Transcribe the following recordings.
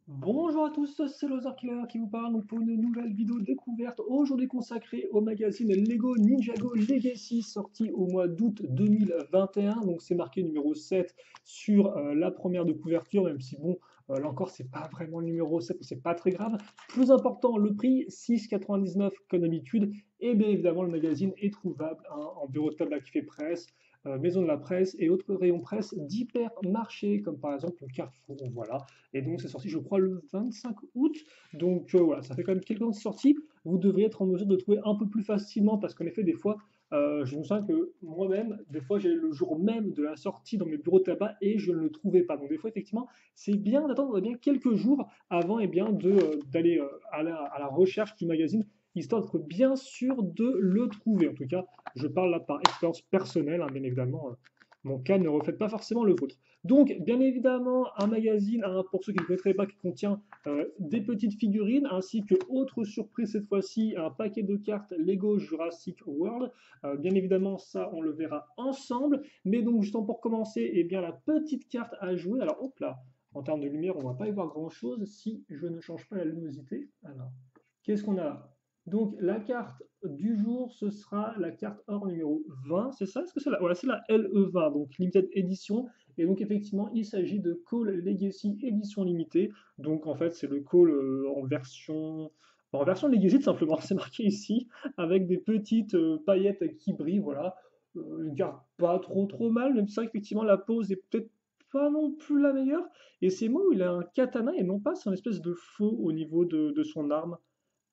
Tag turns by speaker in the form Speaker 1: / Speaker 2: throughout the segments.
Speaker 1: Bonjour à tous, c'est Lothar Killer qui vous parle donc pour une nouvelle vidéo découverte aujourd'hui consacrée au magazine Lego Ninjago Legacy sorti au mois d'août 2021. Donc c'est marqué numéro 7 sur la première de couverture, même si bon, là encore c'est pas vraiment le numéro 7, mais c'est pas très grave. Plus important, le prix 6,99 comme d'habitude. Et bien évidemment, le magazine est trouvable hein, en bureau de tabac qui fait presse, maison de la presse et autres rayons presse d'hypermarchés, comme par exemple le Carrefour. Voilà. Et donc, c'est sorti, je crois, le 25 août. Donc, voilà, ça fait quand même quelques temps que c'est sorti. Vous devriez être en mesure de trouver un peu plus facilement parce qu'en effet, des fois, je me sens que moi-même, des fois, j'ai le jour même de la sortie dans mes bureaux de tabac et je ne le trouvais pas. Donc, des fois, effectivement, c'est bien d'attendre bien quelques jours avant eh bien, d'aller à la recherche du magazine, histoire d'être bien sûr de le trouver. En tout cas, je parle là par expérience personnelle, hein, bien évidemment. Mon cas ne reflète pas forcément le vôtre. Donc, bien évidemment, un magazine, hein, pour ceux qui ne connaîtraient pas, qui contient des petites figurines, ainsi que, autre surprise cette fois-ci, un paquet de cartes Lego Jurassic World. Bien évidemment, ça, on le verra ensemble. Mais donc, justement, pour commencer, eh bien, la petite carte à jouer. Alors, hop là, en termes de lumière, on ne va pas y voir grand-chose si je ne change pas la luminosité. Alors, qu'est-ce qu'on a là? Donc, la carte du jour, ce sera la carte or numéro 20, c'est ça? Est-ce que c'est la... Voilà, c'est la LE20, donc Limited Edition. Et donc, effectivement, il s'agit de Call Legacy édition limitée. Donc, en fait, c'est le Call en version Legacy, tout simplement. C'est marqué ici, avec des petites paillettes qui brillent. Voilà. Une carte pas trop mal, même si c'est vrai qu'effectivement, la pose est peut-être pas non plus la meilleure. Et c'est moi où il a un katana et non pas c'est une espèce de faux au niveau de son arme.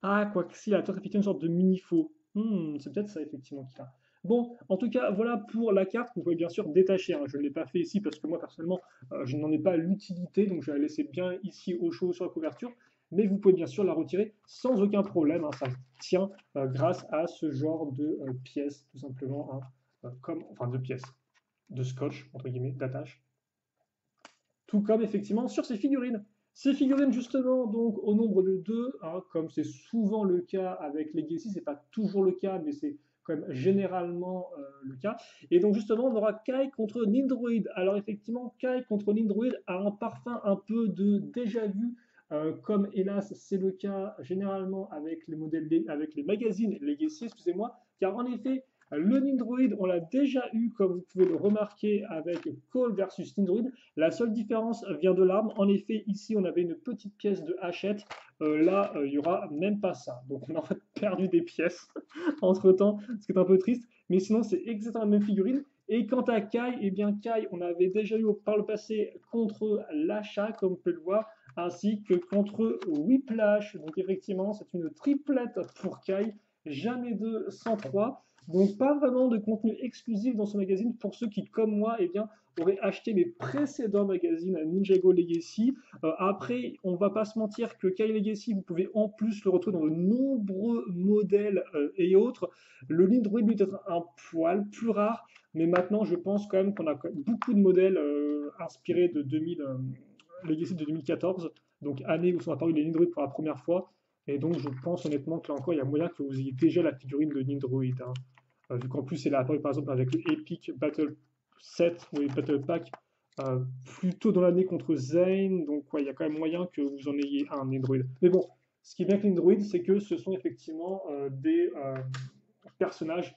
Speaker 1: Ah, quoi que si, il a peut-être effectivement une sorte de mini-faux. C'est peut-être ça effectivement qu'il a. Bon, en tout cas, voilà pour la carte que vous pouvez bien sûr détacher, hein. Je ne l'ai pas fait ici parce que moi, personnellement, je n'en ai pas l'utilité, donc je vais la laisser bien ici au chaud sur la couverture. Mais vous pouvez bien sûr la retirer sans aucun problème, hein. Ça tient grâce à ce genre de pièces, tout simplement, hein, enfin de pièces, de scotch, entre guillemets, d'attache. Tout comme effectivement sur ces figurines. Ces figurines, justement, donc au nombre de deux, hein, comme c'est souvent le cas avec Legacy, c'est pas toujours le cas, mais c'est quand même généralement le cas. Et donc, justement, on aura Kai contre Nindroid. Alors, effectivement, Kai contre Nindroid a un parfum un peu de déjà vu, comme hélas, c'est le cas généralement avec les modèles, avec les magazines Legacy, excusez-moi, car en effet, le Nindroid, on l'a déjà eu, comme vous pouvez le remarquer, avec Call versus Nindroid. La seule différence vient de l'arme. En effet, ici, on avait une petite pièce de hachette. Là, il n'y aura même pas ça. Donc, on a en fait perdu des pièces entre-temps, ce qui est un peu triste. Mais sinon, c'est exactement la même figurine. Et quant à Kai, eh bien Kai, on avait déjà eu par le passé contre l'achat, comme vous pouvez le voir, ainsi que contre Whiplash. Donc effectivement, c'est une triplette pour Kai, jamais de 103. Donc pas vraiment de contenu exclusif dans ce magazine pour ceux qui, comme moi, eh bien, auraient acheté les précédents magazines Ninjago Legacy. Après, on va pas se mentir que Kai Legacy, vous pouvez en plus le retrouver dans de nombreux modèles et autres. Le Lindroid peut être un poil plus rare, mais maintenant, je pense quand même qu'on a beaucoup de modèles inspirés de 2000, Legacy de 2014, donc année où sont apparus les Nindroid pour la première fois. Et donc, je pense honnêtement que là encore, il y a moyen que vous ayez déjà la figurine de Nindroid, hein. Vu qu'en plus, elle est apparue par exemple avec le Epic Battle Set ou les Battle Pack plus tôt dans l'année contre Zane. Donc, ouais, il y a quand même moyen que vous en ayez un Nindroid. Mais bon, ce qui est bien avec Nindroid, c'est que ce sont effectivement des personnages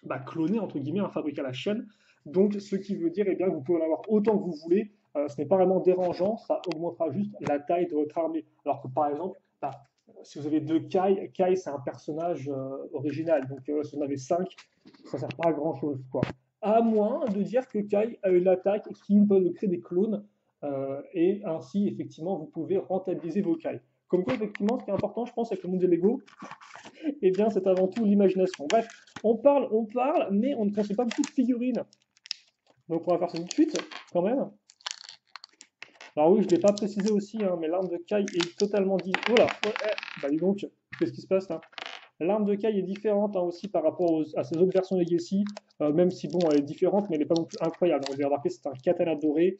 Speaker 1: bah, clonés, entre guillemets, hein, fabriqués à la chaîne. Donc, ce qui veut dire eh bien, que vous pouvez en avoir autant que vous voulez. Ce n'est pas vraiment dérangeant, ça augmentera juste la taille de votre armée. Alors que par exemple, bah, si vous avez deux Kai, Kai c'est un personnage original. Donc si vous en avez cinq, ça ne sert pas à grand chose, quoi. À moins de dire que Kai a une attaque qui peut créer des clones. Et ainsi, effectivement, vous pouvez rentabiliser vos Kai. Comme quoi, effectivement, ce qui est important, je pense, avec le monde des Lego, eh bien, c'est avant tout l'imagination. Bref, on parle, mais on ne construit pas beaucoup de figurines. Donc, on va faire ça tout de suite, quand même. Alors oui, je ne l'ai pas précisé aussi, hein, mais l'arme de Kai est totalement différente. Oh là, ouais, bah dis donc, qu'est-ce qui se passe là? L'arme de Kai est différente hein, aussi par rapport à ses autres versions Legacy, même si bon, elle est différente, mais elle n'est pas non plus incroyable. Vous avez remarqué, c'est un katana doré.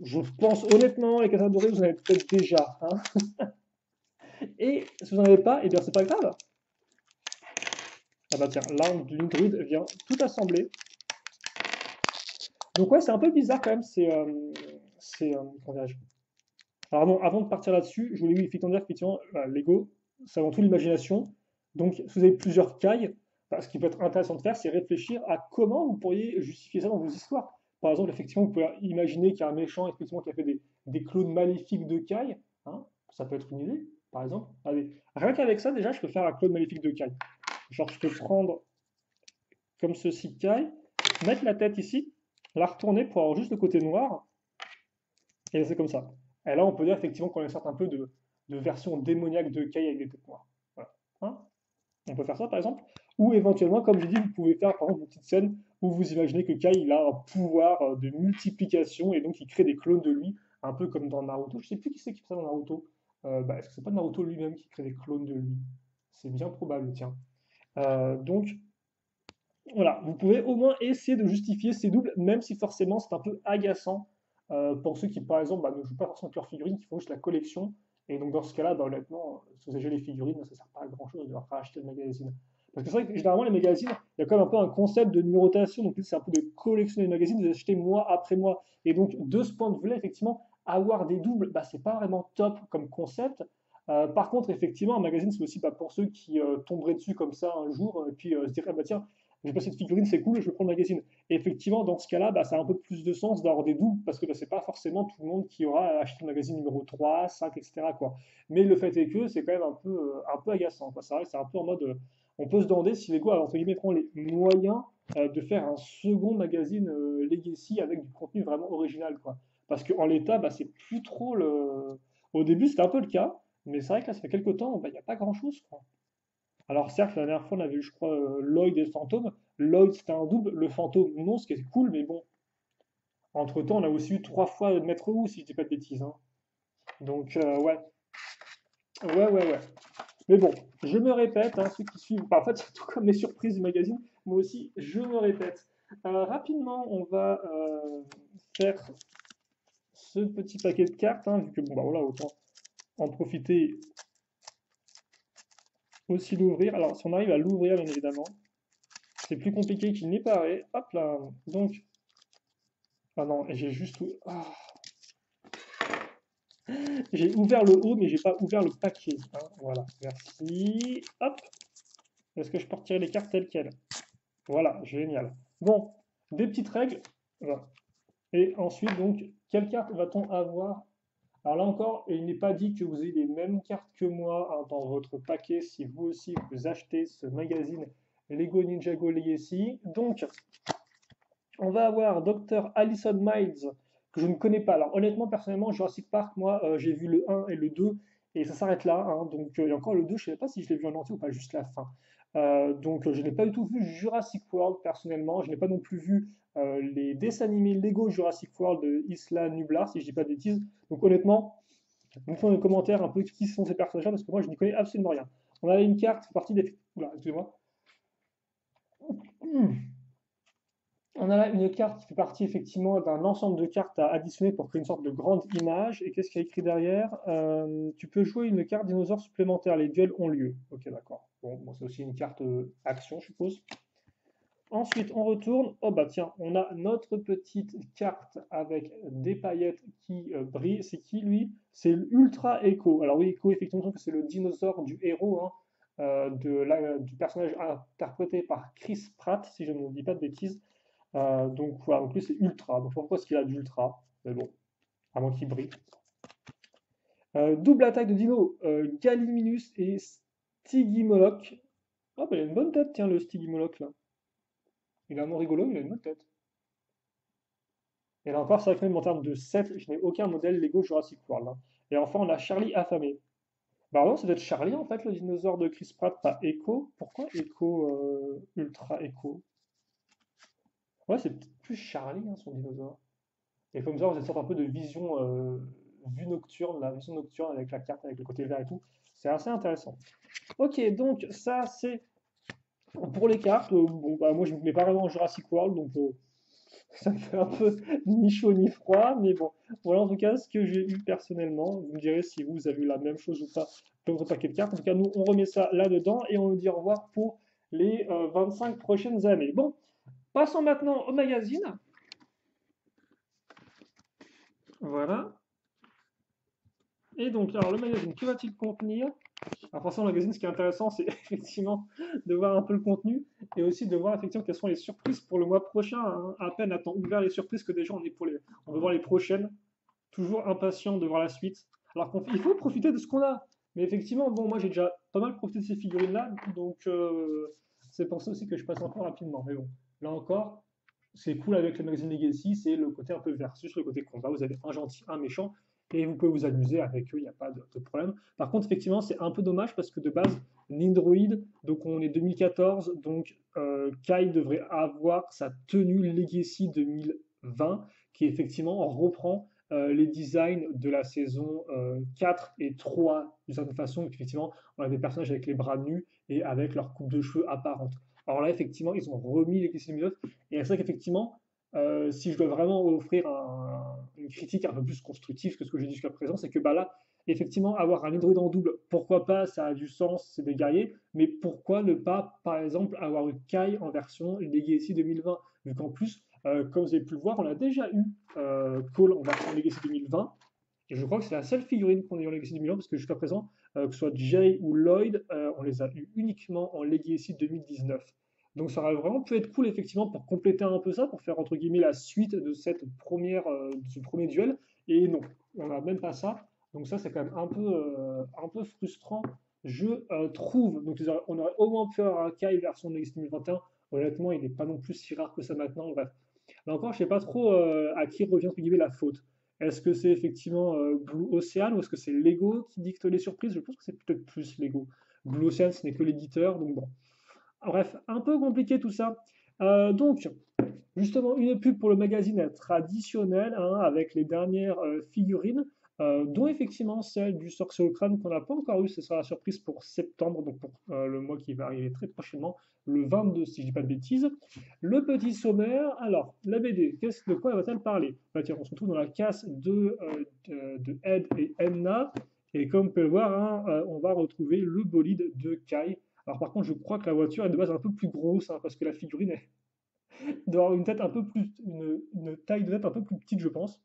Speaker 1: Je pense honnêtement, les katanas dorés, vous en avez peut-être déjà, hein. Et si vous n'en avez pas, eh bien c'est pas grave. Ah bah tiens, l'arme du Lindruid vient tout assembler. Donc ouais, c'est un peu bizarre quand même, comment dirais-je, Alors non, avant de partir là-dessus, je voulais oui, effectivement dire qu'effectivement, Lego, c'est avant tout l'imagination. Donc, si vous avez plusieurs cailles, ce qui peut être intéressant de faire, c'est réfléchir à comment vous pourriez justifier ça dans vos histoires. Par exemple, effectivement, vous pouvez imaginer qu'il y a un méchant, effectivement, qui a fait des clones maléfiques de cailles. Hein, ça peut être une idée, par exemple. Allez, rien qu'avec ça, déjà, je peux faire un clone maléfique de caille. Genre, je peux prendre comme ceci caille, mettre la tête ici, la retourner pour avoir juste le côté noir, et c'est comme ça. Et là, on peut dire effectivement qu'on a une sorte un peu de version démoniaque de Kai avec des têtes noires. Voilà. Hein, on peut faire ça par exemple. Ou éventuellement, comme j'ai dit, vous pouvez faire par exemple une petite scène où vous imaginez que Kai il a un pouvoir de multiplication et donc il crée des clones de lui, un peu comme dans Naruto. Je sais plus qui c'est qui fait ça dans Naruto. Est-ce que c'est pas Naruto lui-même qui crée des clones de lui? C'est bien probable, tiens. Donc voilà, vous pouvez au moins essayer de justifier ces doubles, même si forcément c'est un peu agaçant pour ceux qui, par exemple, ne jouent pas forcément avec leurs figurines, qui font juste la collection. Et donc dans ce cas-là, honnêtement, si vous avez les figurines, ça ne sert pas à grand-chose de leur racheter le magazine. Parce que c'est vrai que généralement, les magazines, il y a quand même un peu un concept de numérotation. Donc c'est un peu de collectionner les magazines, de les acheter mois après mois. Et donc de ce point de vue-là, effectivement, avoir des doubles, c'est pas vraiment top comme concept. Par contre, effectivement, un magazine, c'est aussi pour ceux qui tomberaient dessus comme ça un jour, et puis se diraient, bah tiens, j'ai pas cette figurine, c'est cool, je prends le magazine. Et effectivement, dans ce cas-là, ça a un peu plus de sens d'avoir des doubles, parce que c'est pas forcément tout le monde qui aura acheté le magazine numéro 3, 5, etc., quoi. Mais le fait est que c'est quand même un peu agaçant, quoi. C'est un peu en mode, on peut se demander si Lego a, entre guillemets, prend les moyens de faire un second magazine Legacy avec du contenu vraiment original, quoi. Parce qu'en l'état, c'est plus trop le... Au début, c'était un peu le cas, mais c'est vrai que là, ça fait quelques temps, il n'y a pas grand-chose, quoi. Alors certes, la dernière fois, on avait eu, je crois, Lloyd et le fantôme. Lloyd, c'était un double. Le fantôme, non, ce qui est cool, mais bon. Entre-temps, on a aussi eu 3 fois Maître Wu, si je dis pas de bêtises. Hein. Donc, ouais. Ouais, ouais, ouais. Mais bon, je me répète, hein, ceux qui suivent, en fait, c'est tout comme les surprises du magazine, moi aussi, je me répète. Rapidement, on va faire ce petit paquet de cartes, hein, vu que, bon, voilà, autant en profiter aussi d'ouvrir. Alors, si on arrive à l'ouvrir, bien évidemment, c'est plus compliqué qu'il n'y paraît. Hop là. Donc, ah non, j'ai juste j'ai ouvert le haut, mais j'ai pas ouvert le paquet. Hein. Voilà, merci. Hop, est-ce que je peux retirer les cartes telles quelles? Voilà, génial. Bon, des petites règles. Voilà. Et ensuite, donc, quelle carte va-t-on avoir? Alors là encore, il n'est pas dit que vous ayez les mêmes cartes que moi hein, dans votre paquet si vous aussi vous achetez ce magazine Lego Ninjago Legacy. Donc, on va avoir Dr. Alison Miles, que je ne connais pas. Alors honnêtement, personnellement, Jurassic Park, moi, j'ai vu le 1 et le 2, et ça s'arrête là. Hein. Donc, et encore le 2, je ne sais pas si je l'ai vu en entier ou pas, juste la fin. Donc, je n'ai pas du tout vu Jurassic World, personnellement. Je n'ai pas non plus vu les dessins animés Lego Jurassic World de Isla Nublar, si je ne dis pas de bêtises. Donc honnêtement, vous me faites dans les commentaires un peu qui sont ces personnages-là, parce que moi, je n'y connais absolument rien. On a une carte, c'est partie des... Oula, excusez-moi. On a là une carte qui fait partie effectivement d'un ensemble de cartes à additionner pour créer une sorte de grande image. Et qu'est-ce qu'il y a écrit derrière? Tu peux jouer une carte dinosaure supplémentaire. Les duels ont lieu. Ok, d'accord. Bon, c'est aussi une carte action, je suppose. Ensuite, on retourne. Oh bah tiens, on a notre petite carte avec des paillettes qui brillent. C'est qui lui? C'est l'Ultra Echo. Alors oui, Echo, effectivement, c'est le dinosaure du héros, hein, du personnage interprété par Chris Pratt, si je ne dis pas de bêtises. Donc voilà, en plus c'est ultra. Donc pourquoi est-ce qu'il a d'ultra? Mais bon, à moins qu'il brille. Double attaque de dino, Gallimimus et Stygimoloch. Ah bah il a une bonne tête, tiens, le Stygimoloch là. Il a un nom rigolo, mais il a une bonne tête. Et là encore, c'est vrai que même en termes de set, je n'ai aucun modèle Lego Jurassic World. Hein. Et enfin, on a Charlie affamé. Bah non, ça doit être Charlie en fait, le dinosaure de Chris Pratt, pas Echo. Pourquoi Echo, Ultra Echo? Ouais, c'est peut-être plus Charlie, hein, son dinosaure. Et comme ça, vous avez une sorte un peu de vision vue nocturne, la vision nocturne avec la carte, avec le côté vert et tout. C'est assez intéressant. Ok, donc ça c'est pour les cartes. Bon, moi je ne mets pas vraiment en Jurassic World, donc ça me fait un peu ni chaud ni froid. Mais bon, voilà en tout cas ce que j'ai eu personnellement. Vous me direz si vous avez eu la même chose ou pas dans votre paquet de cartes. En tout cas, nous on remet ça là-dedans et on nous dit au revoir pour les 25 prochaines années. Bon, passons maintenant au magazine. Voilà. Et donc, alors le magazine, que va-t-il contenir? Alors forcément, le magazine, ce qui est intéressant, c'est effectivement de voir un peu le contenu et aussi de voir effectivement quelles sont les surprises pour le mois prochain, hein. À peine a-t-on ouvert les surprises que déjà on veut voir les prochaines. Toujours impatient de voir la suite. Alors qu'il faut profiter de ce qu'on a. Mais effectivement, bon, moi j'ai déjà pas mal profité de ces figurines-là, donc c'est pour ça aussi que je passe un peu rapidement. Mais bon, là encore, c'est cool avec le magazine Legacy, c'est le côté un peu versus, le côté combat. Vous avez un gentil, un méchant, et vous pouvez vous amuser avec eux, il n'y a pas de problème. Par contre, effectivement, c'est un peu dommage parce que de base, Nindroid, donc on est 2014, donc Kai devrait avoir sa tenue Legacy 2020, qui effectivement reprend les designs de la saison 4 et 3 d'une certaine façon. Effectivement, on a des personnages avec les bras nus et avec leur coupe de cheveux apparente. Alors là, effectivement, ils ont remis les Legacy 2009, et c'est vrai qu'effectivement, si je dois vraiment offrir une critique un peu plus constructive que ce que j'ai dit jusqu'à présent, c'est que bah là, effectivement, avoir un Android en double, pourquoi pas, ça a du sens, c'est des guerriers, mais pourquoi ne pas, par exemple, avoir une Kai en version Legacy 2020, vu qu'en plus, comme vous avez pu le voir, on a déjà eu Cole en version Legacy 2020, et je crois que c'est la seule figurine qu'on ait en Legacy 2020, parce que jusqu'à présent, que ce soit Jay ou Lloyd, on les a eu uniquement en Legacy 2019. Donc ça aurait vraiment pu être cool effectivement pour compléter un peu ça, pour faire entre guillemets la suite de cette de ce premier duel. Et non, on n'a même pas ça. Donc ça c'est quand même un peu frustrant, je trouve. Donc on aurait au moins pu avoir un Kai version Legacy 2021. Honnêtement, il n'est pas non plus si rare que ça maintenant. Bref, là encore, je ne sais pas trop à qui revient entre guillemets la faute. Est-ce que c'est effectivement Blue Ocean ou est-ce que c'est Lego qui dicte les surprises? Je pense que c'est peut-être plus Lego. Blue Ocean, ce n'est que l'éditeur, donc bon. Bref, un peu compliqué tout ça. Donc, justement, une pub pour le magazine traditionnel, hein, avec les dernières figurines, dont effectivement celle du sorcier au crâne qu'on n'a pas encore eu, ce sera la surprise pour septembre, donc pour le mois qui va arriver très prochainement, le 22, si je dis pas de bêtises. Le petit sommaire, alors, la BD, de quoi va-t-elle parler? Bah, tiens, on se retrouve dans la casse de Ed et Enna, et comme on peut le voir, hein, on va retrouver le bolide de Kai. Alors par contre, je crois que la voiture est de base un peu plus grosse, hein, parce que la figurine doit avoir une tête un peu plus, une taille de tête un peu plus petite, je pense.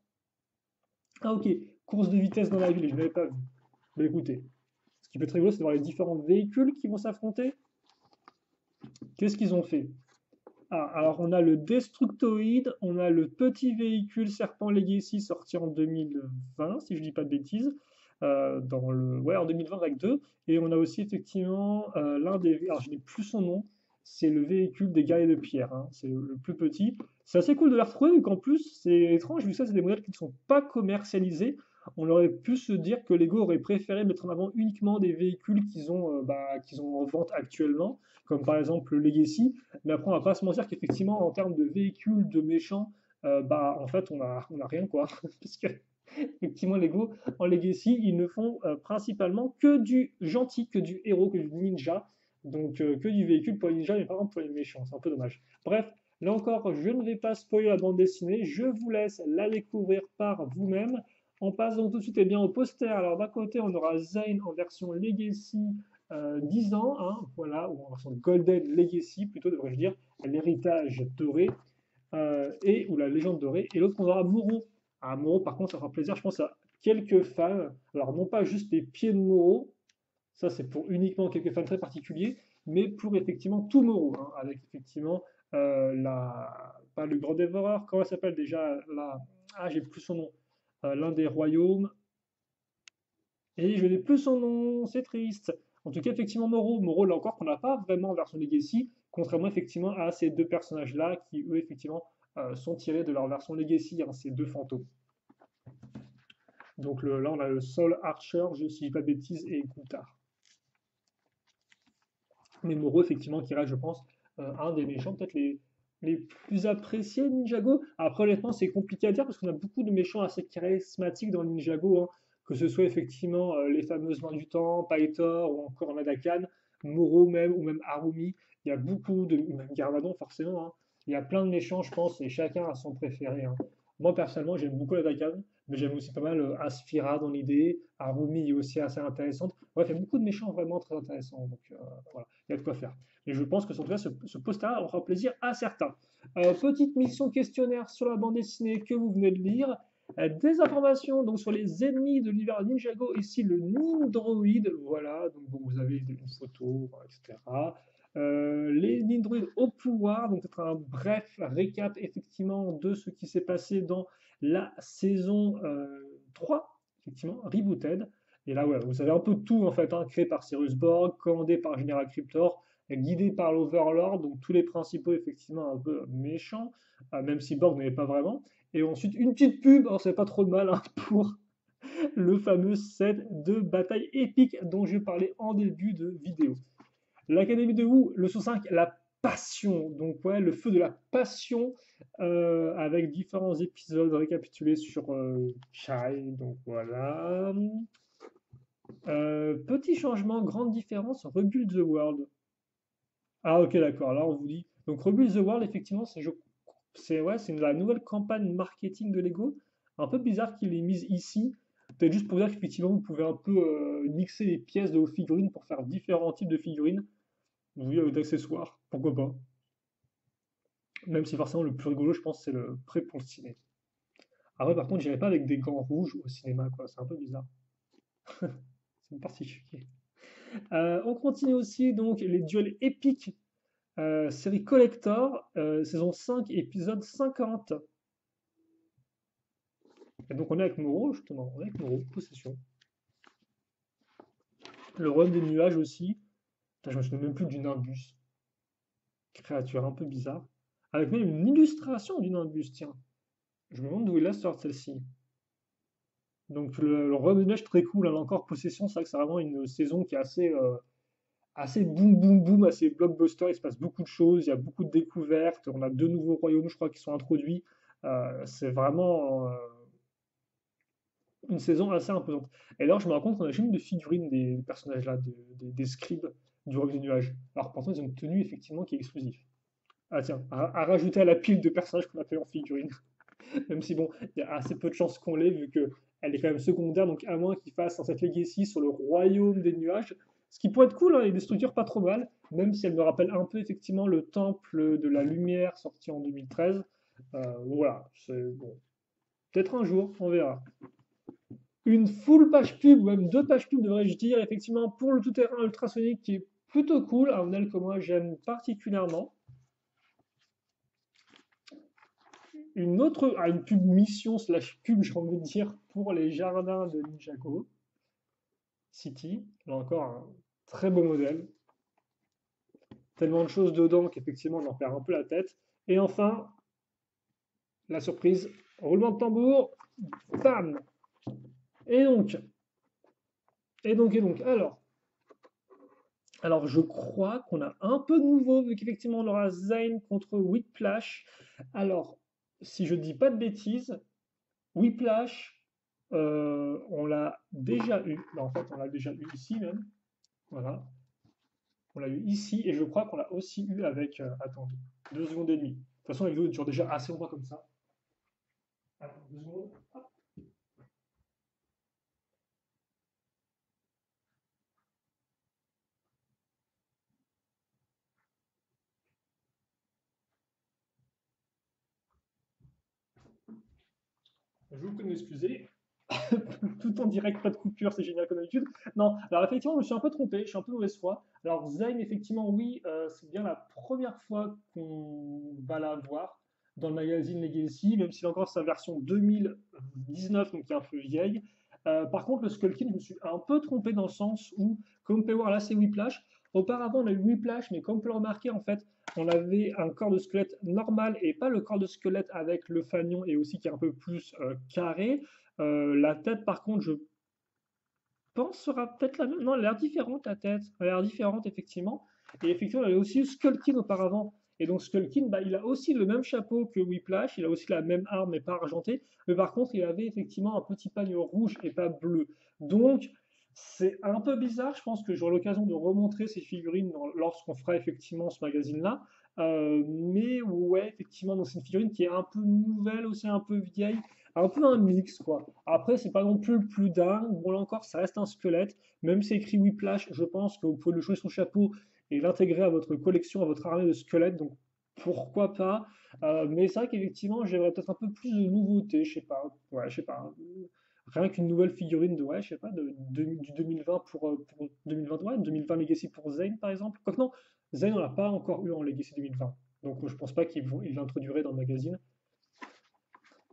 Speaker 1: Ah ok, course de vitesse dans la ville, je ne l'avais pas vu. Mais écoutez, ce qui peut être rigolo, c'est de voir les différents véhicules qui vont s'affronter. Qu'est-ce qu'ils ont fait? Ah, alors on a le Destructoid, on a le petit véhicule Serpent Legacy sorti en 2020, si je ne dis pas de bêtises, ouais, en 2020 avec 2, et on a aussi effectivement l'un des, alors je n'ai plus son nom, c'est le véhicule des guerriers de pierre, hein, c'est le plus petit. C'est assez cool de les retrouver, vu qu'en plus c'est étrange, vu que ça c'est des modèles qui ne sont pas commercialisés. On aurait pu se dire que Lego aurait préféré mettre en avant uniquement des véhicules qu'ils ont en vente actuellement, comme par exemple le Legacy. Mais après, on va pas se mentir qu'effectivement, en termes de véhicules, de méchants, bah, en fait, on a rien, quoi. Parce que, effectivement, Lego, en Legacy, ils ne font principalement que du gentil, que du héros, que du ninja. Donc, que du véhicule pour les ninjas, mais pas pour les méchants. C'est un peu dommage. Bref, là encore, je ne vais pas spoiler la bande dessinée. Je vous laisse la découvrir par vous-même. On passe donc tout de suite bien, au poster. Alors, d'un côté, on aura Zane en version Legacy 10 ans, hein, voilà, ou en version Golden Legacy, plutôt devrais-je dire, l'héritage doré, ou la légende dorée, et l'autre on aura Moro. Ah, Moro, par contre, ça fera plaisir, je pense, à quelques fans, alors non pas juste les pieds de Moro, ça c'est pour uniquement quelques fans très particuliers, mais pour effectivement tout Moro, hein, avec effectivement pas le grand dévoreur, comment ça s'appelle déjà, ah j'ai plus son nom, l'un des royaumes, et je n'ai plus son nom, c'est triste. En tout cas, effectivement, Moro là encore, qu'on n'a pas vraiment en version Legacy, contrairement effectivement à ces deux personnages-là, qui eux, effectivement, sont tirés de leur version Legacy, hein, ces deux fantômes. Donc là, on a le Soul Archer, si je ne dis pas de bêtises, et Gunther. Mais Moro, effectivement, qui reste, je pense, un des méchants, peut-être les plus appréciés de Ninjago. Après, honnêtement, c'est compliqué à dire parce qu'on a beaucoup de méchants assez charismatiques dans Ninjago, hein, que ce soit effectivement les fameuses mains du temps, Pythor ou encore Madakan, Moro même, ou même Harumi. Il y a beaucoup de. Même Garmadon, forcément, hein. Il y a plein de méchants, je pense, et chacun a son préféré, hein. Moi, personnellement, j'aime beaucoup Madakan, mais j'aime aussi pas mal Asphira dans l'idée. Harumi est aussi assez intéressante. Bref, il y a beaucoup de méchants vraiment très intéressants. Donc voilà, il y a de quoi faire. Et je pense que sur tout cas, ce poster-là aura plaisir à certains. Petite mission questionnaire sur la bande dessinée que vous venez de lire. Des informations donc sur les ennemis de l'univers Ninjago, ici le Nindroid, voilà, donc bon, vous avez une photo, voilà, etc. Les Nindroids au pouvoir, donc peut-être un bref récap effectivement de ce qui s'est passé dans la saison 3, effectivement, rebooted. Et là, voilà, vous avez un peu tout en fait, hein, créé par Cyrus Borg, commandé par General Cryptor, guidé par l'Overlord, donc tous les principaux effectivement un peu méchants, même si Borg n'avait pas vraiment. Et ensuite, une petite pub, alors c'est pas trop de mal, hein, pour le fameux set de bataille épique dont je parlais en début de vidéo. L'Académie de Wu, leçon 5, la passion. Donc ouais, le feu de la passion, avec différents épisodes récapitulés sur Chai. Donc voilà. Petit changement, grande différence, Rebuild the World. Ah ok, d'accord, là on vous dit. Donc Rebuild the World, effectivement, c'est la nouvelle campagne marketing de Lego. Un peu bizarre qu'il l'ait mise ici. Peut-être juste pour dire qu'effectivement, vous pouvez un peu mixer les pièces de vos figurines pour faire différents types de figurines. Oui, d'accessoires, pourquoi pas. Même si forcément le plus rigolo, je pense, c'est le prêt pour le ciné. Ah ouais, par contre, j'irai pas avec des gants rouges au cinéma, quoi. C'est un peu bizarre. C'est particulier. On continue aussi donc les duels épiques, série collector, saison 5, épisode 50. Et donc on est avec Moreau, justement. On est avec Moreau, possession. Le royaume des nuages aussi. Putain, je me souviens même plus du Nimbus. Créature un peu bizarre. Avec même une illustration du Nimbus, tiens. Je me demande d'où il a sorti celle-ci. Donc le royaume des nuages, très cool. Hein, là encore, possession, c'est vrai que c'est vraiment une saison qui est assez boum boum boum, assez blockbuster. Il se passe beaucoup de choses, il y a beaucoup de découvertes. On a deux nouveaux royaumes, je crois, qui sont introduits. C'est vraiment une saison assez imposante. Et alors, je me rends compte qu'on a jamais eu de figurines des personnages là, des scribes du Royaume des Nuages. Alors, pourtant, ils ont une tenue effectivement qui est exclusive. Ah, tiens, à rajouter à la pile de personnages qu'on a fait en figurines. Même si, bon, il y a assez peu de chances qu'on l'ait, vu qu'elle est quand même secondaire, donc à moins qu'ils fassent cette Legacy sur le Royaume des Nuages. Ce qui pourrait être cool, hein, il y a des structures pas trop mal, même si elle me rappelle un peu effectivement le Temple de la Lumière sorti en 2013. Voilà, c'est bon. Peut-être un jour, on verra. Une full page pub, ou même deux pages pub devrais-je dire, effectivement, pour le tout-terrain ultrasonique qui est plutôt cool, un modèle que moi j'aime particulièrement. Une pub mission slash pub, j'ai envie de dire, pour les jardins de Ninjago City. Là encore, un très beau modèle. Tellement de choses dedans qu'effectivement, on en perd un peu la tête. Et enfin, la surprise, roulement de tambour, bam! Et donc, alors, je crois qu'on a un peu de nouveau, vu qu'effectivement, on aura Zayn contre Whiplash. Alors, si je dis pas de bêtises, Whiplash, on l'a déjà eu. Bah, en fait, on l'a déjà eu ici même. Voilà. On l'a eu ici, et je crois qu'on l'a aussi eu avec. Attendez, 2 secondes et demie. De toute façon, la vidéo dure déjà assez longtemps comme ça. Attends, 2 secondes. Hop. Je vous prie de m'excuser. Tout en direct, pas de coupure, c'est génial comme d'habitude. Non, alors effectivement, je me suis un peu trompé, je suis un peu de mauvaise foi. Alors Zayn, effectivement, oui, c'est bien la première fois qu'on va la voir dans le magazine Legacy, même s'il a encore sa version 2019, donc qui est un peu vieille. Par contre, le Skullkin, je me suis un peu trompé dans le sens où, comme vous pouvez voir là, c'est Whiplash. Auparavant, on a eu Whiplash, mais comme vous pouvez le remarquer, en fait, on avait un corps de squelette normal et pas le corps de squelette avec le fanion et aussi qui est un peu plus carré. La tête, par contre, je pense sera peut-être la même. Non, elle a l'air différente, la tête. Elle a l'air différente, effectivement. Et effectivement, elle a aussi eu Skullkin auparavant. Et donc, Skullkin, bah, il a aussi le même chapeau que Whiplash. Il a aussi la même arme, mais pas argentée. Mais par contre, il avait effectivement un petit pagne rouge et pas bleu. Donc, c'est un peu bizarre. Je pense que j'aurai l'occasion de remontrer ces figurines lorsqu'on fera effectivement ce magazine-là. Mais ouais, effectivement, donc c'est une figurine qui est un peu nouvelle, aussi un peu vieille, un peu un mix, quoi. Après, c'est pas non plus le plus dingue. Bon, là encore, ça reste un squelette. Même si c'est écrit Whiplash, je pense que vous pouvez le jouer son chapeau et l'intégrer à votre collection, à votre armée de squelettes. Donc, pourquoi pas. Mais c'est vrai qu'effectivement, j'aimerais peut-être un peu plus de nouveautés, je sais pas. Ouais, je sais pas. Rien qu'une nouvelle figurine de, ouais, je sais pas, du 2020 pour 2020, ouais, 2020 Legacy pour Zane par exemple. Quoique non, Zane on l'a pas encore eu en Legacy 2020. Donc je pense pas ils l'introduiraient dans le magazine.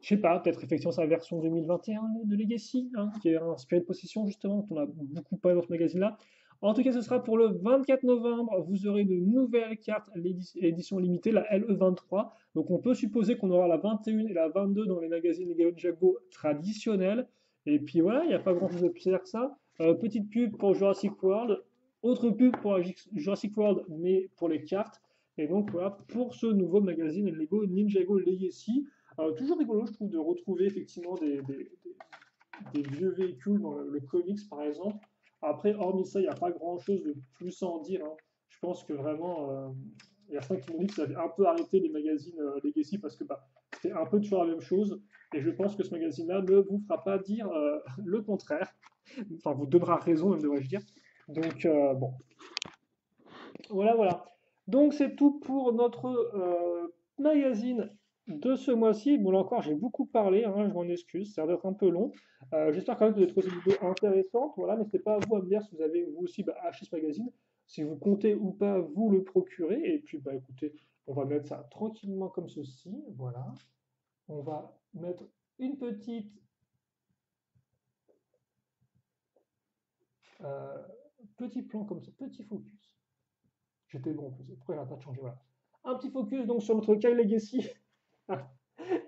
Speaker 1: Je sais pas, peut-être effectivement sa version 2021 de Legacy, hein, qui est inspirée de Possession justement, dont on a beaucoup parlé dans ce magazine-là. En tout cas, ce sera pour le 24 novembre. Vous aurez de nouvelles cartes, l'édition limitée, la LE23. Donc on peut supposer qu'on aura la 21 et la 22 dans les magazines Lego Jago traditionnels. Et puis voilà, il n'y a pas grand-chose de plus à dire que ça. Petite pub pour Jurassic World, autre pub pour Jurassic World, mais pour les cartes. Et donc voilà, pour ce nouveau magazine Lego Ninjago Legacy. Toujours rigolo, je trouve, de retrouver effectivement des vieux véhicules dans le comics, par exemple. Après, hormis ça, il n'y a pas grand-chose de plus à en dire, hein. Je pense que vraiment, il y a certains qui m'ont dit que ça avait un peu arrêté les magazines Legacy parce que bah, c'était un peu toujours la même chose. Et je pense que ce magazine-là ne vous fera pas dire le contraire. Enfin, vous donnera raison, même devrais-je dire. Donc, bon, voilà, voilà. Donc c'est tout pour notre magazine de ce mois-ci. Bon là encore, j'ai beaucoup parlé, hein, je m'en excuse, ça va être un peu long. J'espère quand même que vous avez trouvé cette vidéo intéressante. Voilà, n'hésitez pas à vous à me dire si vous avez vous aussi acheté ce magazine, si vous comptez ou pas vous le procurer. Et puis bah écoutez, on va mettre ça tranquillement comme ceci. Voilà. On va mettre une petite euh, petit plan comme ça, petit focus. J'étais bon en plus. Pourquoi il n'a pas de changer? Voilà. Un petit focus donc sur notre Kyle Legacy,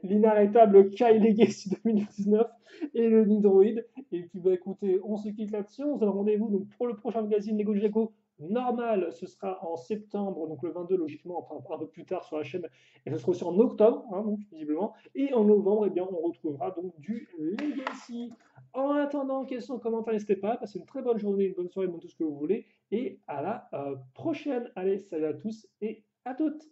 Speaker 1: l'inarrêtable Kyle Legacy 2019 et le Nidroid. Et puis bah écoutez, on se quitte là-dessus. On se donne rendez-vous donc pour le prochain magazine Lego Jago normal. Ce sera en septembre, donc le 22 logiquement, enfin un peu plus tard sur la chaîne. Et ce sera aussi en octobre, hein, donc visiblement. Et en novembre, eh bien, on retrouvera donc du Legacy. En attendant, questions, commentaires, n'hésitez pas. Passez une très bonne journée, une bonne soirée, bon, tout ce que vous voulez. Et à la prochaine. Allez, salut à tous et à toutes.